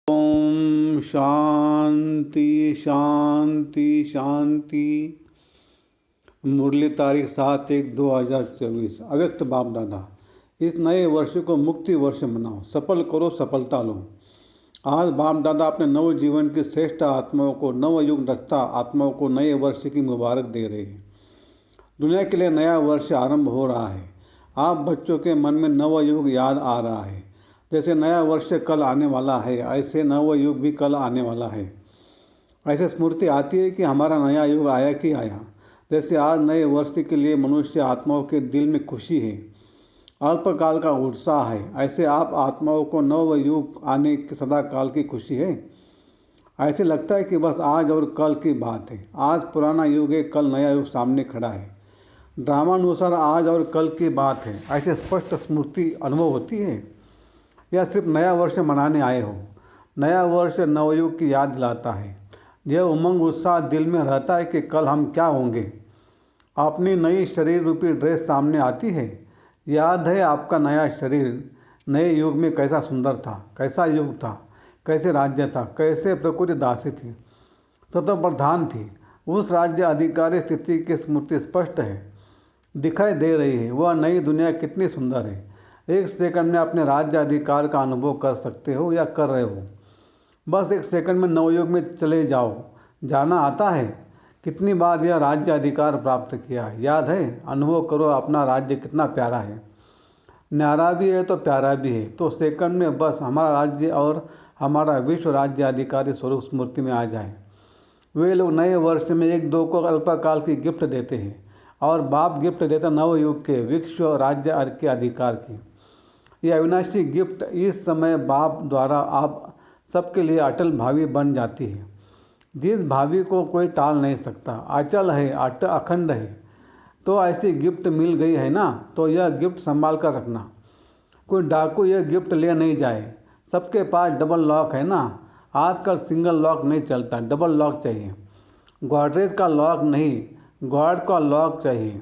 ओम शांति शांति शांति। मुरली तारीख 7/1/2024। अव्यक्त बाप दादा, इस नए वर्ष को मुक्ति वर्ष मनाओ, सफल करो, सफलता लो। आज बाप दादा अपने नव जीवन की श्रेष्ठ आत्माओं को, नव युग रचता आत्माओं को नए वर्ष की मुबारक दे रहे हैं। दुनिया के लिए नया वर्ष आरंभ हो रहा है। आप बच्चों के मन में नव युग याद आ रहा है। जैसे नया वर्ष कल आने वाला है, ऐसे नव युग भी कल आने वाला है। ऐसे स्मृति आती है कि हमारा नया युग आया कि आया। जैसे आज नए वर्ष के लिए मनुष्य आत्माओं के दिल में खुशी है, अल्पकाल का उत्साह है, ऐसे आप आत्माओं को नव युग आने की सदा काल की खुशी है। ऐसे लगता है कि बस आज और कल की बात है। आज पुराना युग है, कल नया युग सामने खड़ा है। ड्रामानुसार आज और कल की बात है, ऐसे स्पष्ट स्मृति अनुभव होती है। या सिर्फ नया वर्ष मनाने आए हो। नया वर्ष नवयुग की याद दिलाता है। यह उमंग उत्साह दिल में रहता है कि कल हम क्या होंगे। अपनी नई शरीर रूपी ड्रेस सामने आती है। याद है आपका नया शरीर नए युग में कैसा सुंदर था, कैसा युग था, कैसे राज्य था, कैसे प्रकृति दासी थी, सतत प्रधान थी। उस राज्य अधिकारी स्थिति की स्मृति स्पष्ट है, दिखाई दे रही है। वह नई दुनिया कितनी सुंदर है। एक सेकंड में अपने राज्य अधिकार का अनुभव कर सकते हो या कर रहे हो। बस एक सेकंड में नवयुग में चले जाओ। जाना आता है। कितनी बार यह राज्य अधिकार प्राप्त किया है, याद है। अनुभव करो अपना राज्य कितना प्यारा है। न्यारा भी है तो प्यारा भी है। तो सेकंड में बस हमारा राज्य और हमारा विश्व राज्य अधिकारी स्वरूप स्मृति में आ जाए। वे लोग नए वर्ष में एक दो को अल्पकाल की गिफ्ट देते हैं और बाप गिफ्ट देता नवयुग के विश्व राज्य के अधिकार की। यह अविनाशी गिफ्ट इस समय बाप द्वारा आप सबके लिए अटल भावी बन जाती है। जिस भावी को कोई टाल नहीं सकता, अचल है, अखंड है। तो ऐसी गिफ्ट मिल गई है ना, तो यह गिफ्ट संभाल कर रखना। कोई डाकू यह गिफ्ट ले नहीं जाए। सबके पास डबल लॉक है ना। आजकल सिंगल लॉक नहीं चलता, डबल लॉक चाहिए। गॉडरेज का लॉक नहीं, गॉड का लॉक चाहिए।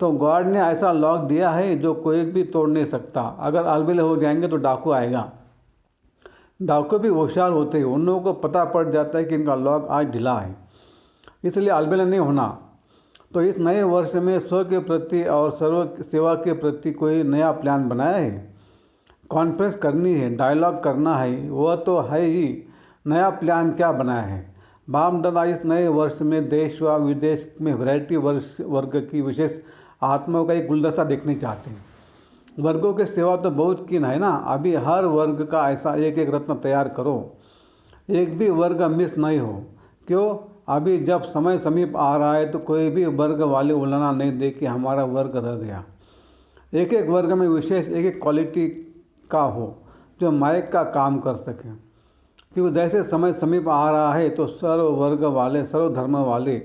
तो गॉड ने ऐसा लॉक दिया है जो कोई भी तोड़ नहीं सकता। अगर अलबेले हो जाएंगे तो डाकू आएगा। डाकू भी होशियार होते हैं, उन लोगों को पता पड़ जाता है कि इनका लॉक आज ढीला है, इसलिए अलबेले नहीं होना। तो इस नए वर्ष में स्व के प्रति और सर्व सेवा के प्रति कोई नया प्लान बनाया है। कॉन्फ्रेंस करनी है, डायलॉग करना है, वह तो है ही। नया प्लान क्या बनाया है। बाप दादा इस नए वर्ष में देश व विदेश में वैरायटी वर्ग की विशेष आत्माओं का एक गुलदस्ता देखने चाहते हैं। वर्गों की सेवा तो बहुत कीन है ना। अभी हर वर्ग का ऐसा एक एक रत्न तैयार करो, एक भी वर्ग मिस नहीं हो। क्यों? अभी जब समय समीप आ रहा है तो कोई भी वर्ग वाले उलना नहीं दे कि हमारा वर्ग रह गया। एक एक वर्ग में विशेष एक एक क्वालिटी का हो जो माइक का काम कर सके। क्योंकि जैसे समय समीप आ रहा है तो सर्व वर्ग वाले, सर्व धर्म वाले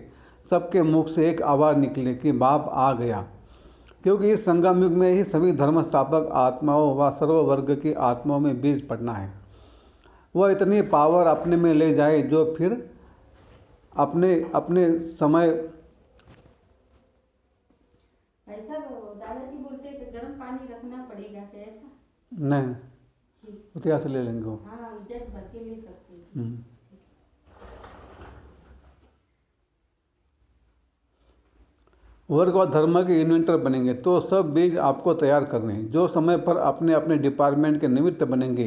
सबके मुख से एक आवाज़ निकले कि बाप आ गया। क्योंकि इस संगम युग में ही सभी धर्म स्थापक आत्माओं व सर्व वर्ग की आत्माओं में बीज पड़ना है। वह इतनी पावर अपने में ले जाए जो फिर अपने अपने समय। ऐसा दादाजी बोलते हैं कि गर्म पानी रखना पड़ेगा क्या ऐसा? नहीं, उतिया से ले लेंगे वो। हाँ, जग भर के ले सकते हैं। वर्ग और धर्म के इन्वेंटर बनेंगे तो सब बीज आपको तैयार करने हैं, जो समय पर अपने अपने डिपार्टमेंट के निमित्त बनेंगे।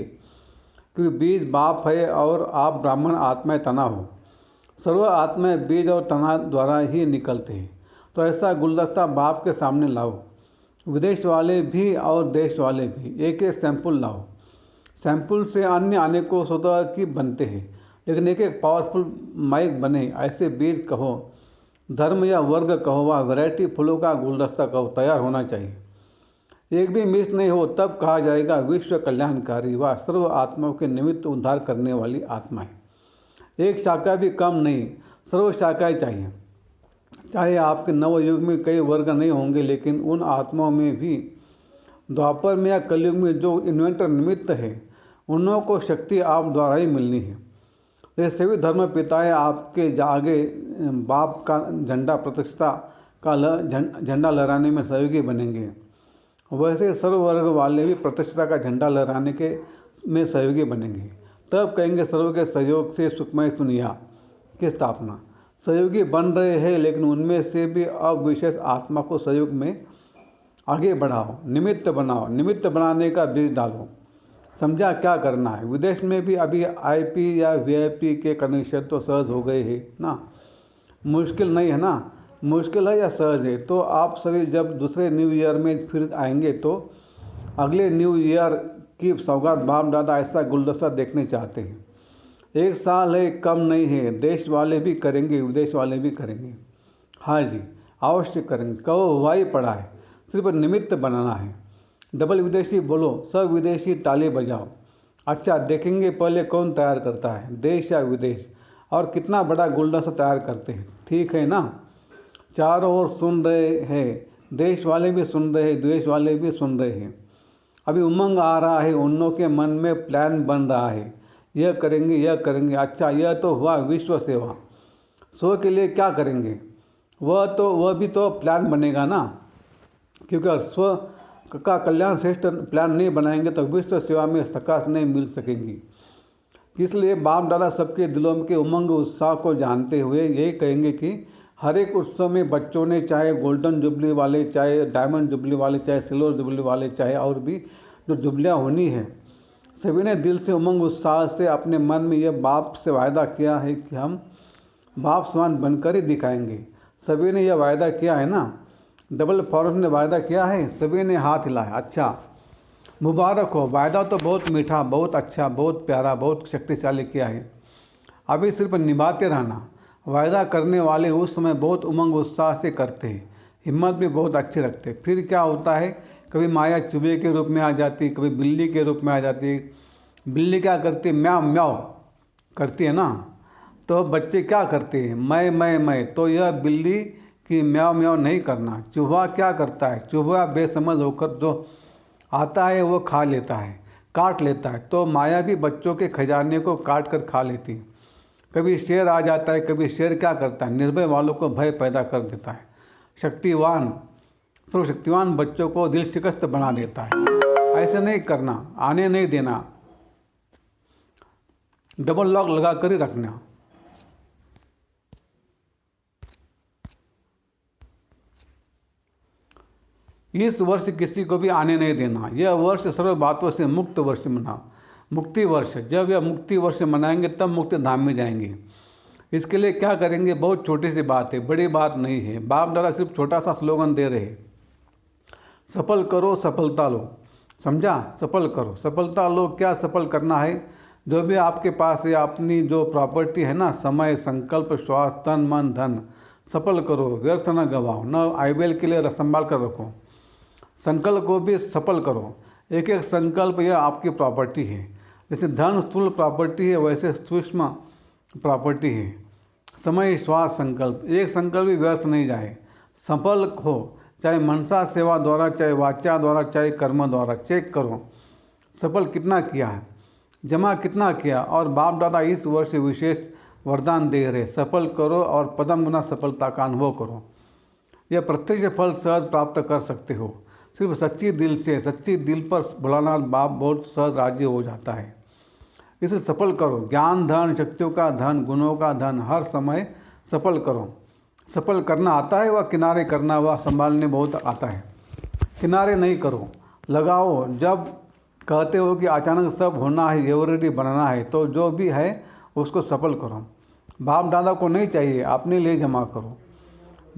क्योंकि बीज बाप है और आप ब्राह्मण आत्माएं तना हो। सर्व आत्माएं बीज और तना द्वारा ही निकलते हैं। तो ऐसा गुलदस्ता बाप के सामने लाओ। विदेश वाले भी और देश वाले भी एक एक सैंपल लाओ। सैंपल से अन्य आने को स्वतः की बनते हैं, लेकिन एक एक पावरफुल माइक बने। ऐसे बीज कहो, धर्म या वर्ग कहो, व वैरायटी फूलों का गुलदस्ता कहो, तैयार होना चाहिए। एक भी मिस नहीं हो तब कहा जाएगा विश्व कल्याणकारी व सर्व आत्माओं के निमित्त उद्धार करने वाली आत्माएं। एक शाखा भी कम नहीं, सर्व शाखाएँ चाहिए। चाहे आपके नवयुग में कई वर्ग नहीं होंगे, लेकिन उन आत्माओं में भी द्वापर में या कलयुग में जो इन्वेंटर निमित्त है, उन लोगों को शक्ति आप द्वारा ही मिलनी है। ये सभी धर्म पिताएँ आपके आगे बाप का झंडा प्रतिष्ठा का झंडा लहराने में सहयोगी बनेंगे। वैसे सर्व वर्ग वाले भी प्रतिष्ठा का झंडा लहराने के में सहयोगी बनेंगे। तब कहेंगे सर्व के सहयोग से सुखमय दुनिया की स्थापना। सहयोगी बन रहे हैं, लेकिन उनमें से भी अब विशेष आत्मा को सहयोग में आगे बढ़ाओ, निमित्त बनाओ, निमित्त बनाने का बीज डालो। समझा क्या करना है। विदेश में भी अभी आईपी या वीआईपी के कनेक्शन तो सहज हो गए हैं ना, मुश्किल नहीं है ना, मुश्किल है या सहज है। तो आप सभी जब दूसरे न्यू ईयर में फिर आएंगे तो अगले न्यू ईयर की सौगात बाप दादा ऐसा गुलदस्ता देखने चाहते हैं। 1 साल है, कम नहीं है, देश वाले भी करेंगे, विदेश वाले भी करेंगे। हाँ जी, अवश्य करेंगे। कहो हुआ ही पड़ा है, सिर्फ निमित्त बनाना है। डबल विदेशी बोलो, सब विदेशी ताली बजाओ। अच्छा, देखेंगे पहले कौन तैयार करता है, देश या विदेश, और कितना बड़ा गुलदस्ता तैयार करते हैं। ठीक है ना। चारों ओर सुन रहे हैं, देश वाले भी सुन रहे हैं, देश वाले भी सुन रहे हैं। अभी उमंग आ रहा है, उन के मन में प्लान बन रहा है, यह करेंगे, यह करेंगे। अच्छा, यह तो हुआ विश्व सेवा। सो के लिए क्या करेंगे, वह भी तो प्लान बनेगा ना, क्योंकि स्व का कल्याण श्रेष्ठ प्लान नहीं बनाएंगे तो विश्व सेवा में सकाश नहीं मिल सकेंगी। इसलिए बाप दादा सबके दिलों के उमंग उत्साह को जानते हुए यही कहेंगे कि हर एक उत्सव में बच्चों ने, चाहे गोल्डन जुबली वाले, चाहे डायमंड जुबली वाले, चाहे सिल्वर जुबली वाले, चाहे और भी जो जुबलियाँ होनी है, सभी ने दिल से उमंग उत्साह से अपने मन में यह बाप से वायदा किया है कि हम बाप समान बनकर ही दिखाएंगे। सभी ने यह वायदा किया है ना, डबल फॉरेस्ट ने वायदा किया है, सभी ने हाथ हिलाया। अच्छा, मुबारक हो, वायदा तो बहुत मीठा, बहुत अच्छा, बहुत प्यारा, बहुत शक्तिशाली किया है। अभी सिर्फ निभाते रहना। वायदा करने वाले उस समय बहुत उमंग उत्साह से करते हैं, हिम्मत भी बहुत अच्छी रखते। फिर क्या होता है, कभी माया चूहे के रूप में आ जाती, कभी बिल्ली के रूप में आ जाती। बिल्ली क्या करती है, म्याऊ म्याऊ करती है ना, तो बच्चे क्या करते हैं, मैं। तो यह बिल्ली की म्याऊ म्याऊ नहीं करना। चूहा क्या करता है, चूहा बेसमझ होकर जो आता है वो खा लेता है, काट लेता है। तो माया भी बच्चों के खजाने को काट कर खा लेती है। कभी शेर आ जाता है, कभी शेर क्या करता है, निर्भय वालों को भय पैदा कर देता है। सर्वशक्तिवान बच्चों को दिल शिकस्त बना देता है। ऐसे नहीं करना, आने नहीं देना, डबल लॉक लगा कर ही रखना। इस वर्ष किसी को भी आने नहीं देना। यह वर्ष सर्व बातों से मुक्त वर्ष मनाओ, मुक्ति वर्ष। जब यह मुक्ति वर्ष मनाएंगे तब मुक्ति धाम में जाएंगे। इसके लिए क्या करेंगे, बहुत छोटी सी बात है, बड़ी बात नहीं है। बाप दादा सिर्फ छोटा सा स्लोगन दे रहे हैं, सफल करो सफलता लो। समझा, सफल करो सफलता लो। क्या सफल करना है, जो भी आपके पास है, अपनी जो प्रॉपर्टी है ना, समय, संकल्प, श्वास, तन, मन, धन, सफल करो, व्यर्थ न गवाओ, न आईबेल के लिए संभाल कर रखो। संकल्प को भी सफल करो। एक एक संकल्प यह आपकी प्रॉपर्टी है। जैसे धन स्थूल प्रॉपर्टी है, वैसे सूक्ष्म प्रॉपर्टी है। समय, श्वास, संकल्प, एक संकल्प भी व्यर्थ नहीं जाए। सफल हो, चाहे मनसा सेवा द्वारा, चाहे वाचा द्वारा, चाहे कर्म द्वारा। चेक करो सफल कितना किया है, जमा कितना किया। और बाप दादा इस वर्ष विशेष वरदान दे रहे, सफल करो और पदम गुना सफलता का अनुभव करो। यह प्रत्यक्ष फल सहज प्राप्त कर सकते हो, सिर्फ सच्ची दिल से। सच्ची दिल पर भोलानाथ बाप बहुत सहज राजी हो जाता है। इसे सफल करो। ज्ञान धन, शक्तियों का धन, गुणों का धन, हर समय सफल करो। सफल करना आता है, वह किनारे करना, वह संभालने बहुत आता है। किनारे नहीं करो, लगाओ। जब कहते हो कि अचानक सब होना है, एवरेडी बनाना है, तो जो भी है उसको सफल करो। बाप दादा को नहीं चाहिए, अपने लिए जमा करो।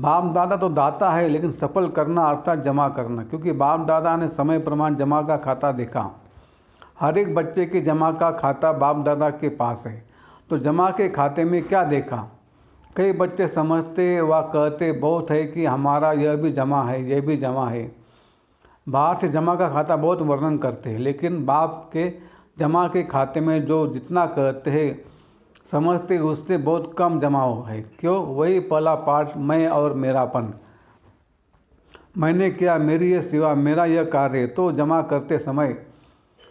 बाप दादा तो दाता है, लेकिन सफल करना अर्थात जमा करना, क्योंकि बाप दादा ने समय प्रमाण जमा का खाता देखा। हर एक बच्चे के जमा का खाता बाप दादा के पास है। तो जमा के खाते में क्या देखा, कई बच्चे समझते व कहते बहुत है कि हमारा यह भी जमा है, यह भी जमा है। बाहर से जमा का खाता बहुत वर्णन करते हैं, लेकिन बाप के जमा के खाते में जो जितना कहते हैं समझते उससे बहुत कम जमा है। क्यों, वही पहला पाठ, मैं और मेरापन। मैंने किया, मेरी यह सेवा, मेरा यह कार्य। तो जमा करते समय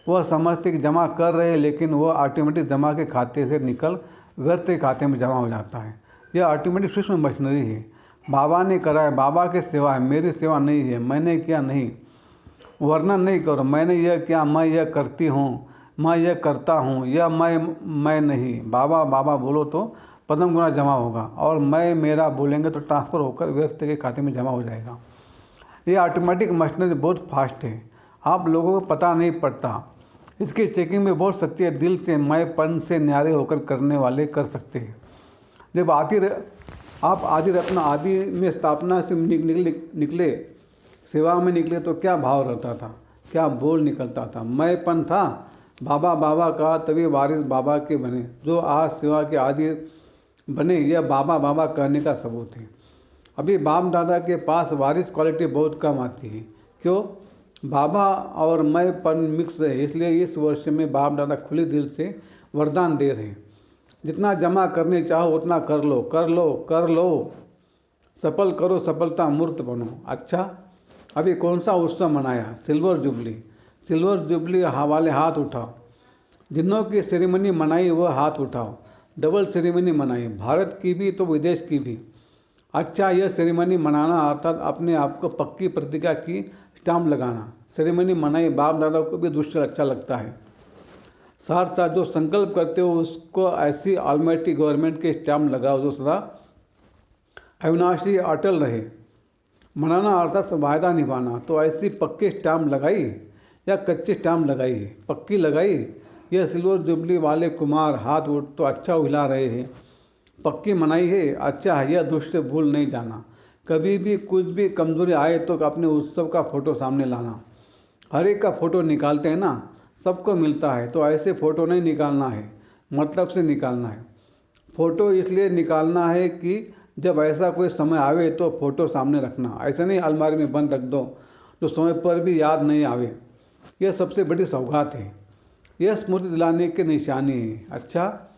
वह समझते कि जमा कर रहे हैं, लेकिन वह ऑटोमेटिक जमा के खाते से निकल व्यर्थ के खाते में जमा हो जाता है। यह ऑटोमेटिक सूक्ष्म मशीनरी है। बाबा ने करा है, बाबा की सेवा है, मेरी सेवा नहीं है। मैंने किया नहीं, वर्णन नहीं करो, मैंने यह किया, मैं यह करती हूँ, मैं यह करता हूँ, यह मैं नहीं। बाबा बाबा बोलो तो पद्म गुना जमा होगा, और मैं मेरा बोलेंगे तो ट्रांसफ़र होकर व्यक्ति के खाते में जमा हो जाएगा। ये ऑटोमेटिक मशीनरी बहुत फास्ट है, आप लोगों को पता नहीं पड़ता। इसकी चेकिंग में बहुत सच्चे दिल से, मैंपन से न्यारे होकर करने वाले कर सकते हैं। जब आप आदि रत्न आदि में स्थापना से निकले, सेवा में निकले, तो क्या भाव रहता था, क्या बोल निकलता था। मैंपन था, बाबा बाबा का, तभी वारिस बाबा के बने। जो आज सेवा के आदि बने, यह बाबा बाबा कहने का सबूत है। अभी बाप दादा के पास वारिस क्वालिटी बहुत कम आती है। क्यों? बाबा और मैंपन मिक्स है। इसलिए इस वर्ष में बाप दादा खुले दिल से वरदान दे रहे हैं, जितना जमा करने चाहो उतना कर लो, कर लो, कर लो, सफल करो, सफलता मूर्त बनो। अच्छा, अभी कौन सा उत्सव मनाया? Silver jubilee. सिल्वर जुबली वाले हाथ उठाओ। जिन्हों की सेरेमनी मनाई वह हाथ उठाओ। डबल सेरेमनी मनाई, भारत की भी तो विदेश की भी। अच्छा, यह सेरेमनी मनाना अर्थात अपने आप को पक्की प्रतिज्ञा की स्टाम्प लगाना। सेरेमनी मनाई, बाप दादा को भी दृश्य अच्छा लगता है। साथ साथ जो संकल्प करते हो उसको ऐसी ऑलमाइटी गवर्नमेंट के स्टाम्प लगाओ जो सदा अविनाशी अटल रहे। मनाना अर्थात वायदा निभाना, तो ऐसी पक्की स्टाम्प लगाई या कच्ची स्टाम्प लगाई? पक्की लगाई। यह सिल्वर जुबली वाले कुमार हाथ उठ तो अच्छा हिला रहे हैं, पक्की मनाई है। अच्छा है, यह दृश्य भूल नहीं जाना। कभी भी कुछ भी कमजोरी आए तो अपने उत्सव का फ़ोटो सामने लाना। हर एक का फ़ोटो निकालते हैं ना, सबको मिलता है, तो ऐसे फ़ोटो नहीं निकालना है, मतलब से निकालना है। फ़ोटो इसलिए निकालना है कि जब ऐसा कोई समय आवे तो फ़ोटो सामने रखना। ऐसे नहीं अलमारी में बंद रख दो तो समय पर भी याद नहीं आवे। यह सबसे बड़ी सौगात है, यह स्मृति दिलाने की निशानी है। अच्छा,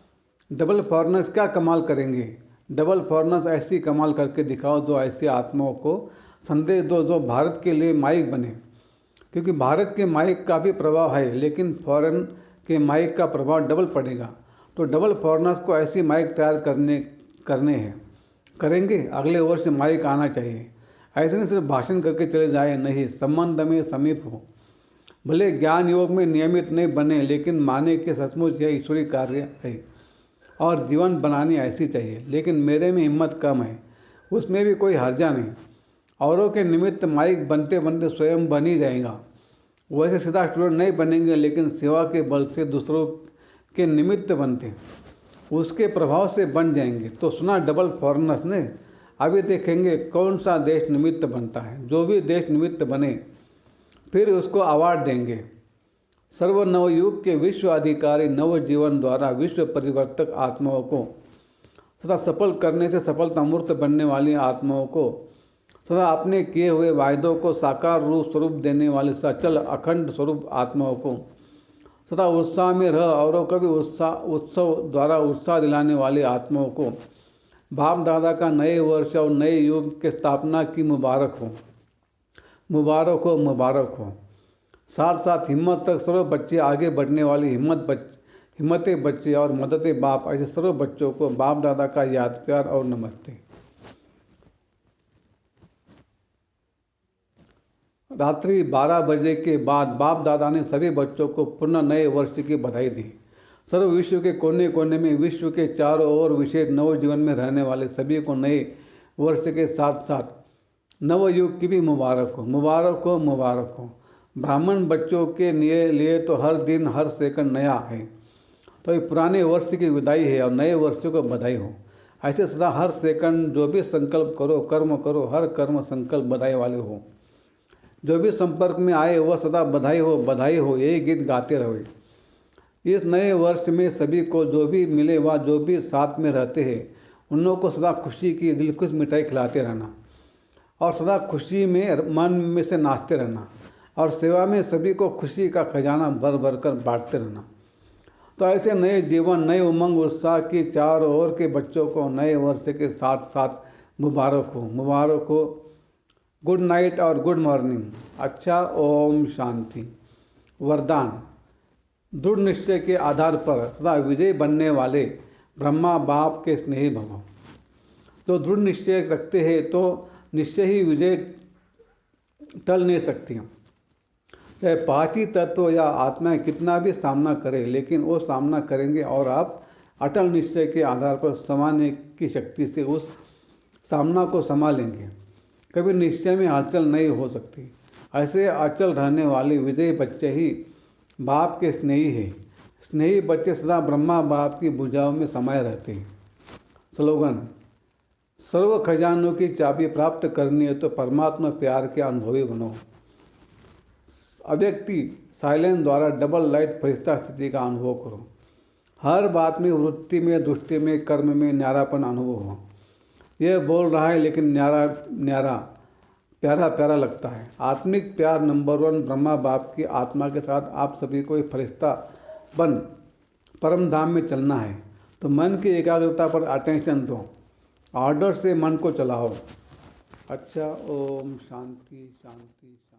डबल फॉरनर्स क्या कमाल करेंगे? डबल फॉरनर्स ऐसी कमाल करके दिखाओ जो ऐसी आत्माओं को संदेश दो जो भारत के लिए माइक बने। क्योंकि भारत के माइक का भी प्रभाव है, लेकिन फॉरेन के माइक का प्रभाव डबल पड़ेगा। तो डबल फॉरनर्स को ऐसी माइक तैयार करने हैं। करेंगे। अगले वर्ष माइक आना चाहिए। ऐसे नहीं सिर्फ भाषण करके चले जाए, नहीं, संबंध में समीप हो। भले ज्ञान योग में नियमित नहीं बने, लेकिन माने कि सचमुच यह ईश्वरीय कार्य है और जीवन बनानी ऐसी चाहिए। लेकिन मेरे में हिम्मत कम है, उसमें भी कोई हर्जा नहीं। औरों के निमित्त माइक बनते बनते स्वयं बन ही जाएगा। वैसे सीधा स्टूडेंट नहीं बनेंगे, लेकिन सेवा के बल से दूसरों के निमित्त बनते उसके प्रभाव से बन जाएंगे। तो सुना डबल फॉरनर्स ने। अभी देखेंगे कौन सा देश निमित्त बनता है। जो भी देश निमित्त बने फिर उसको अवार्ड देंगे। सर्व नवयुग के विश्व अधिकारी नव जीवन द्वारा विश्व परिवर्तक आत्माओं को सदा सफल करने से सफलता मूर्त बनने वाली आत्माओं को, सदा अपने किए हुए वायदों को साकार रूप स्वरूप देने वाले सचल अखंड स्वरूप आत्माओं को, सदा उत्साह में रह औरों को भी उत्सव द्वारा उत्साह दिलाने वाली आत्माओं को बाप दादा का नए वर्ष और नए युग के स्थापना की मुबारक हो, मुबारक हो, मुबारक हो। साथ साथ हिम्मत तक सर्व बच्चे आगे बढ़ने वाली हिम्मतें बच्चे और मददे बाप, ऐसे सर्व बच्चों को बाप दादा का याद प्यार और नमस्ते। रात्रि 12 बजे के बाद बाप दादा ने सभी बच्चों को पुनः नए वर्ष की बधाई दी। सर्व विश्व के कोने कोने में विश्व के चारों ओर विशेष नव जीवन में रहने वाले सभी को नए वर्ष के साथ साथ नव युग की भी मुबारक हो, मुबारक हो, मुबारक हो। ब्राह्मण बच्चों के लिए तो हर दिन हर सेकंड नया है, तो ये पुराने वर्ष की विदाई है और नए वर्ष को बधाई हो। ऐसे सदा हर सेकंड जो भी संकल्प करो, कर्म करो, हर कर्म संकल्प बधाई वाले हो। जो भी संपर्क में आए वह सदा बधाई हो, बधाई हो, यही गीत गाते रहो। इस नए वर्ष में सभी को जो भी मिले व जो भी साथ में रहते हैं उन लोगों को सदा खुशी की दिलखुश मिठाई खिलाते रहना और सदा खुशी में मन में से नाचते रहना और सेवा में सभी को खुशी का खजाना भर भर कर बांटते रहना। तो ऐसे नए जीवन, नए उमंग उत्साह की चारों ओर के बच्चों को नए वर्ष के साथ साथ मुबारक हो, मुबारक हो। गुड नाइट और गुड मॉर्निंग। अच्छा, ओम शांति। वरदान। दृढ़ निश्चय के आधार पर सदा विजय बनने वाले ब्रह्मा बाप के स्नेही भव। तो दृढ़ निश्चय रखते हैं तो निश्चय ही विजय टल नहीं सकती। चाहे पांचवी तत्व या आत्माएं कितना भी सामना करें, लेकिन वो सामना करेंगे और आप अटल निश्चय के आधार पर संभालने की शक्ति से उस सामना को संभालेंगे। कभी निश्चय में हलचल नहीं हो सकती। ऐसे अचल रहने वाले विजयी बच्चे ही बाप के स्नेही हैं। स्नेही बच्चे सदा ब्रह्मा बाप की भुजाओं में समाये रहते हैं। स्लोगन: सर्व खजानों की चाबी प्राप्त करनी है तो परमात्मा प्यार के अनुभवी बनो। अव्यक्ति साइलेंस द्वारा डबल लाइट फरिश्ता स्थिति का अनुभव करो। हर बात में, वृत्ति में, दृष्टि में, कर्म में न्यारापन अनुभव हो। यह बोल रहा है लेकिन न्यारा न्यारा प्यारा प्यारा लगता है। आत्मिक प्यार नंबर 1 ब्रह्मा बाप की आत्मा के साथ आप सभी को एक फरिश्ता बन परम धाम में चलना है तो मन की एकाग्रता पर अटेंशन दो। ऑर्डर से मन को चलाओ। अच्छा, ओम शांति शांति शांति।